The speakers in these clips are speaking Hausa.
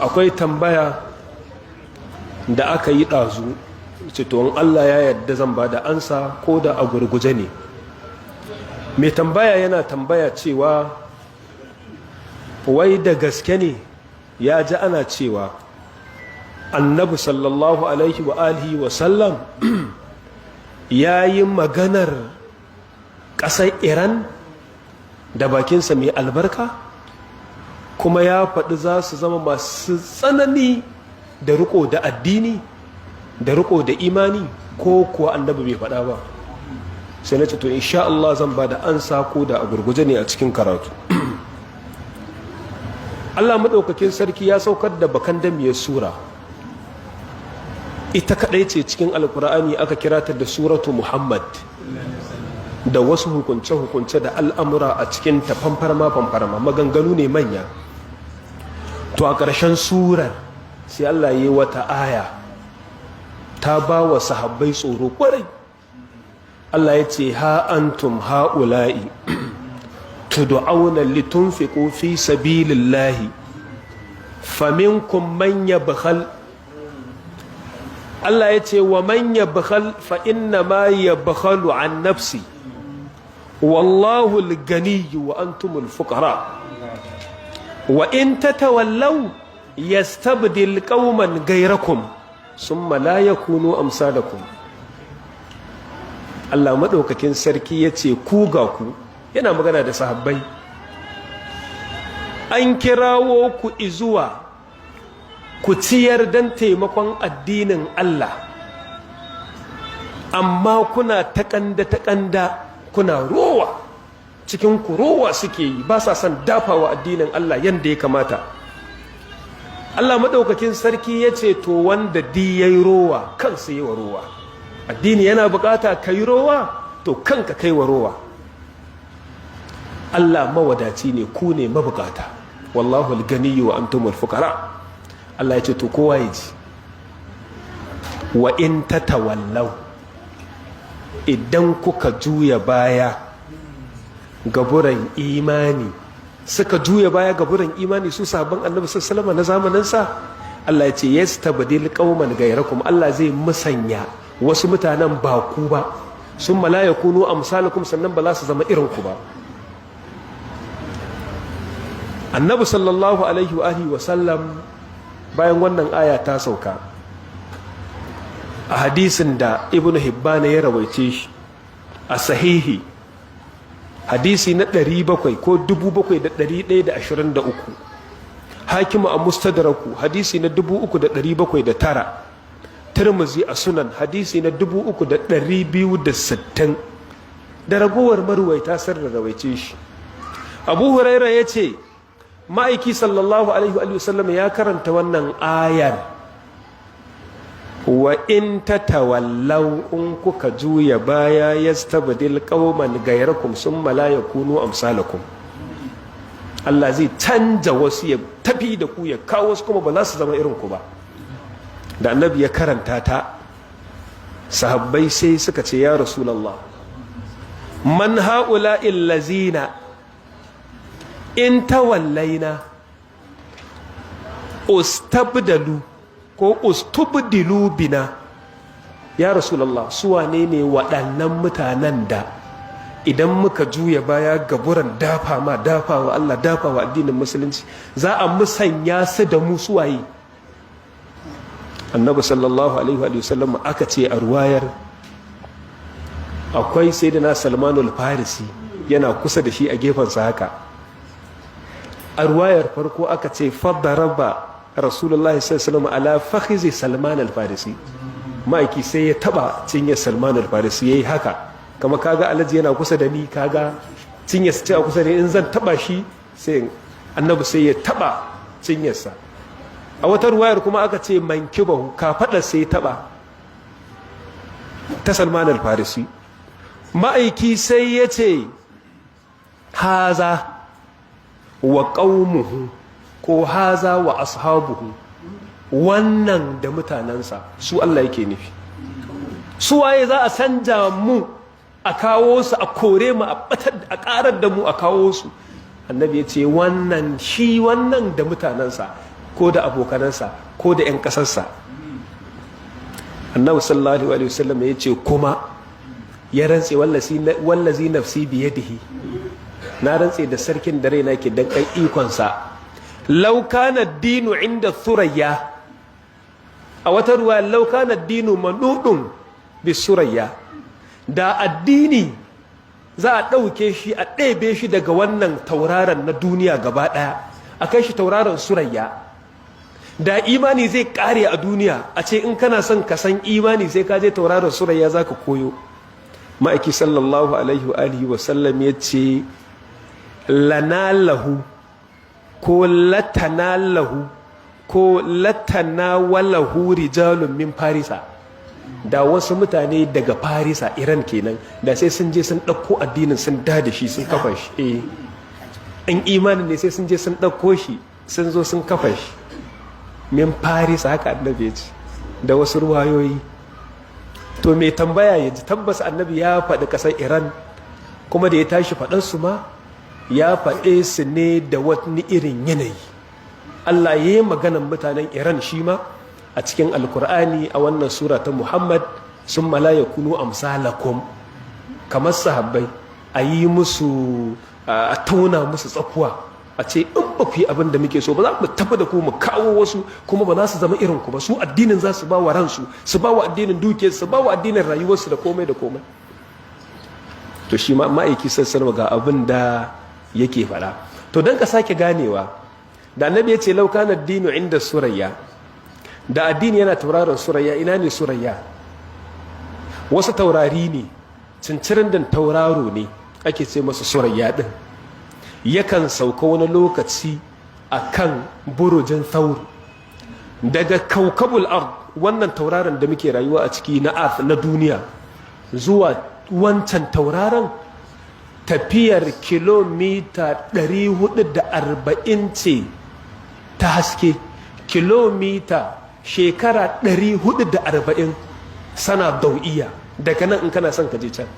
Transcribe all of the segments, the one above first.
akwai tambaya da aka yi ɗazu ce to in Allah ya yarda zan ba da ansa ko da a gurguje ne. mai tambaya yana tambaya cewa wai da gaske ne ya ji ana cewa annabi sallallahu alaihi wa alihi wa sallam ya yi maganar ƙasar Iran da bakinsa mai albarka, kuma ya faɗi za su zama masu tsanani da riko da addini da riko da imani, ko kuwa annabi bai faɗa ba. sai na ce to insha Allah zan ba da ansa ko da a gurguje ne a cikin karatu. Allah maɗaukakin sarki ya saukar da bakan damiyar sura, ita kaɗai ce cikin alkur'ani aka kira ta da suratu Muhammad, da wasu hukunce-hukunce da al'amura a cikin ta famfarma maganganu ne manya. To a ƙarshen surar sai Allah yi wata aya ta ba wa sahabbai tsoro ƙwarai. Allah ya ce ha antum ha'ula'i tud'auna litunfiqu fi sabilillahi faminkum man yabkhal. Allah ya ce wa man yabkhal fa inna ma yabkhalu an nafsi wallahu al-ganiyyu wa antumul fuqara wa in tatawallaw yastabdil qauman ghayrakum summa la yakunu amsalakum. Allah madaukakin sarki yace ku ga ku, yana magana da sahabbai, an kirawo ku izuwa ku ciyar dan taimakon addinin Allah, amma kuna taƙanda kuna rowa, cikin ku rowa suke yi, ba sa son dafawa addinin Allah yanda ya kamata. Allah madaukakin sarki yace to wanda di yayi rowa kansa yi wa rowa. Addini yana bukata kai rowa, to kanka kai wa rowa. Allah mawadaci ne, ku ne mabukata, wallahu al-ganiyyu wa antumul fuqara. Allah yace to kowa ya ji, wa in tatawallaw, idan kuka juya baya gaburan imani, suka juya baya gaburan imani su sabon annabi sallallahu alaihi wasallam na zamanin sa, Allah ya ce yastabdil qauman ghayrakum, Allah zai musanya wasu mutanen ba ku ba, sun la yakunu amsalakum, sannan ba za su zama irin ku ba. Annabi sallallahu alaihi wa alihi wasallam bayan wannan aya ta sauka, a hadisin da Ibn Hibban ya rawaice shi a sahihi, hadisi na 700 ko 7123, Hakimu a Mustadraku hadisi na 3709, Tirmidhi a Sunan hadisi na 3260, da ragowar marwaita sun rawaice shi. Abu Huraira ya ce ma'aiki sallallahu alaihi wa sallam ya karanta wannan ayar, wa in tatawallaw, in kuka juya baya yastabdil qauman ghayrakum summa la yakunu amsalakum. Allah zai canja wasu, ya tafi da ku, ya kawo wasu kuma ba za su zama irin ku ba. Da annabi ya karanta ta, sahabbai sai suka ce ya rasulullah, man haula'i allazina in tawallaina ustabdalu ko ustubdilu bina. Ya rasulullah, su wane ne waɗannan mutanen da idan muka juya baya gaburan dafawa Allah, dafawa addinin musulunci, za a musanya su da mu suwaye? Annabi sallallahu alaihi wa sallam aka ce a ruwayar akwai sayyidina Salmanul Farisi, yana kusa da shi a gefensa haka. A ruwayar farko aka ce fadaraba Rasulullahi sallallahu alaihi wasallam ala fakhizi Salman al-Farisi, ma'aiki sai ya taba cinyar Salman al-Farisi yayi haka, kama kaga alaji yana kusa da ni, kaga cinyar ce a kusa da ni, in zan taba shi sai annabi sai ya taba cinyarsa. A wata ruwayar kuma aka ce mankibahu, kafadar sai ya taba ta Salman al-Farisi. Ma'aiki sai ya ce haza wa qaumuhu ko haza wa ashabuhu, wannan da mutanensa, su Allah yake nufi. Su waye za a sanja mu a kawo su, a kore mu, a batar, a karar da mu a kawo su? Annabi ya ce wannan, shi wannan da mutanensa, ko da abokanansa ko da 'yan ƙasarsa. Annabi sallallahu alaihi wasallam ya ce kuma ya rantse wallazi nafsi biyadihi, na rantse da sarkin da raina ke dan kan ikonsa, law kana dinu inda thurayya, a wata ruwa law kana dinu manudun bi surayya, da addini za a ɗauke shi a ɗebe shi daga wannan tauraron na duniya gaba ɗaya a kai shi tauraron surayya, da imani zai ƙare a duniya, a ce in kana son ka san imani sai ka je tauraron surayya za ka koyo. Ma'aiki sallallahu alaihi wa alihi wa sallam ya ce lanalahu ko latanalahu ko latanawalahu rijalun min farisa, da wasu mutane daga farisa, Iran kenan, da sai sun je sun ɗauko addinin sun da shi sun kafa shi. in imanin ne sai sun je sun ɗauko shi sun zo sun kafa shi min farisa, haka annabi ya ce, da wasu ruwayoyi. To mai tambaya ya ji tabbas annabi ya faɗi ƙasar Iran, kuma da ya tashi faɗarsu ma ya faɗe su ne da wani irin yanayi. Allah ya yi maganan mutanen Iran shi ma a cikin alkur'ani a wannan sura ta Muhammad, sun malaya kunu amsalakum, kamar sahabbai a yi musu a tauna musu tsakuwa, a ce in ba ku yi abin da muke so ba za mu tafi da ku mu kawo wasu kuma ba za su zama irin ku ba, su addinin za su ba wa ransu, su ba wa addinin dukiyarsu, su ba wa addinin rayuwarsu da komai da komai. To shi ma ma'aiki sassan ga abin da yake faɗa. To don ka sake ganewa, da annabi ya ce laukana dinu inda surayya, da addini yana tauraron surayya, ina ne surayya? Wasu taurari ne, cincirin da tauraro ne ake ce masa surayya din, yakan sauka wani lokaci a kan burujin thaur. Daga kaukabul ard, wannan tauraron da muke rayuwa a ciki na earth na duniya, zuwa wancan tauraron tafiyar kilomita 440 ce ta haske, kilomita shekara 440 sana dau'iya. Daga nan in kana son ka je can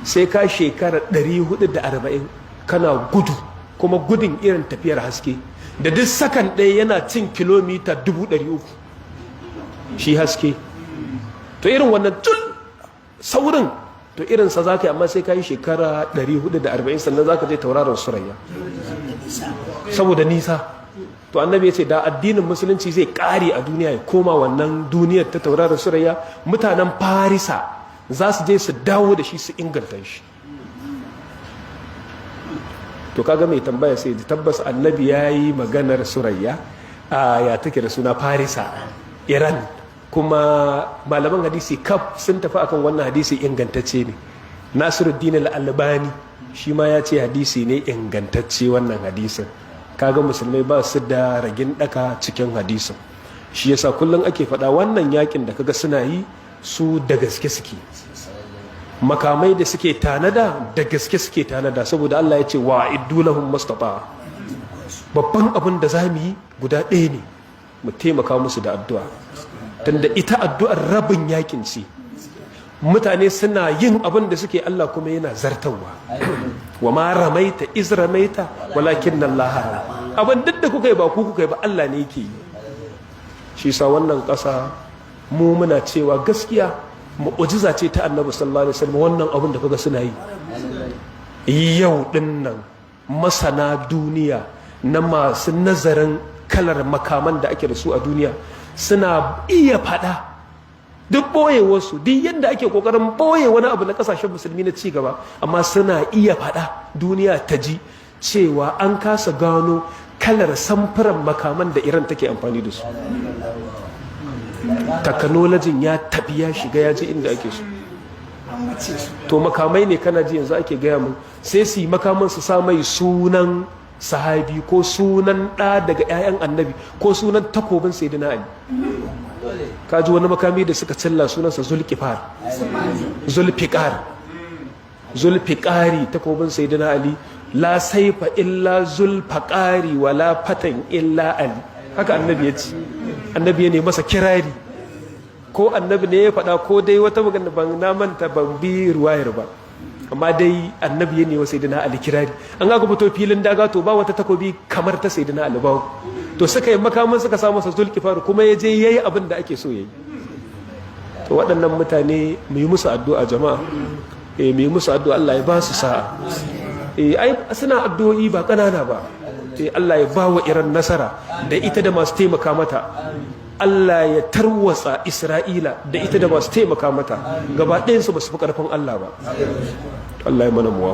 sai ka shekara 440 kana gudu, kuma gudun irin tafiyar haske, da duk sakan ɗaya yana cin kilomita 300 shi haske. To irin wannan tun saurin, to irinsa za ka yi, amma sai ka yi shekara 440 sannan za ka je tauraron surayya, saboda nisa. To annabi ya ce da addinin musulunci zai ƙare a duniya ya koma wannan duniyar ta tauraron surayya, mutanen farisa za su je su dawo da shi su inganta shi. To kaga mai tambaya sai ji tabbas annabi ya yi maganar surayya a ya take da suna farisa, Iran, kuma malaman hadisi kaf sun tafi akan wannan hadisi ingantacce ne. Nasiruddin al-Albani shi ma ya ce hadisi ne ingantacce wannan hadisin. Kaga musulmai ba su da ragin daka cikin hadisin, shi yasa kullum ake faɗa wannan yakin da kaga suna yi su da gaske suke, makamai da suke tanada da gaske suke tanada, saboda Allah ya ce wa iddu lahum mastata. Babban abin da za mu yi guda ɗaya ne, mu taimaka musu da addu'a, tunda ita addu'ar rabin yakin ce. Mutane suna yin abin da suke, Allah kuma yana zartarwa. Wa ma ramaita iz ramaita walakin Allah harama. Abin duk da kuka yi ba ku kuka yi ba, Allah ne yake yi. Shi sa wannan ƙasa mu muna cewa gaskiya mu'jiza ce ta Annabi sallallahu alaihi wasallam, wannan abin da kuka suna yi yau din nan. Masana duniya na masu nazarin kalar makaman da ake da su a duniya suna iya faɗa, duk ɓoyewarsu, duk yadda ake ƙoƙarin ɓoye wani abu na ƙasashen musulmi na cigaba, amma suna iya faɗa duniya ta ji cewa an kasa gano kalar samfuran makaman da Iran take amfani da su. Takanolojin ya tafi ya shiga ya je inda ake so. To makamai ne kana ji yanzu ake gaya mun, sai su yi makaman su sa mai sunan sahabi ko sunan ɗa daga 'ya'yan annabi ko sunan takobin sayyidina Ali. Kaji wani makami da suka cilla sunansa zulfiƙari, takobin sayyidina Ali, la saifa illa zulfaƙari wa la fatan illa Ali. Haka annabi ya ce, annabi ya ne masa kirari, ko annabi ne ya faɗa ko dai wata magana ban na manta, ban bi ruwayar ba, amma dai annabi ya ne wa sayyidina Ali kirari. An ga fito filin daga, to ba wata takobi kamar ta sayyidina Ali ba. to suka yi makaman suka samu masa Zulkifar kuma ya je yayi abin da ake so yayi. To waɗannan mutane mu yi musu addu'a jama'a, mu yi musu addu'a Allah ya ba su sa'a. Ai suna addu'o'i ba ƙanana ba. Allah ya ba wa Iran nasara da ita da masu taimaka mata. Allah ya tarwatsa Isra'ila da ita da masu taimaka mata, gaba ɗayansu ba su fi ƙarfin Allah ba. Allah ya mana muwa.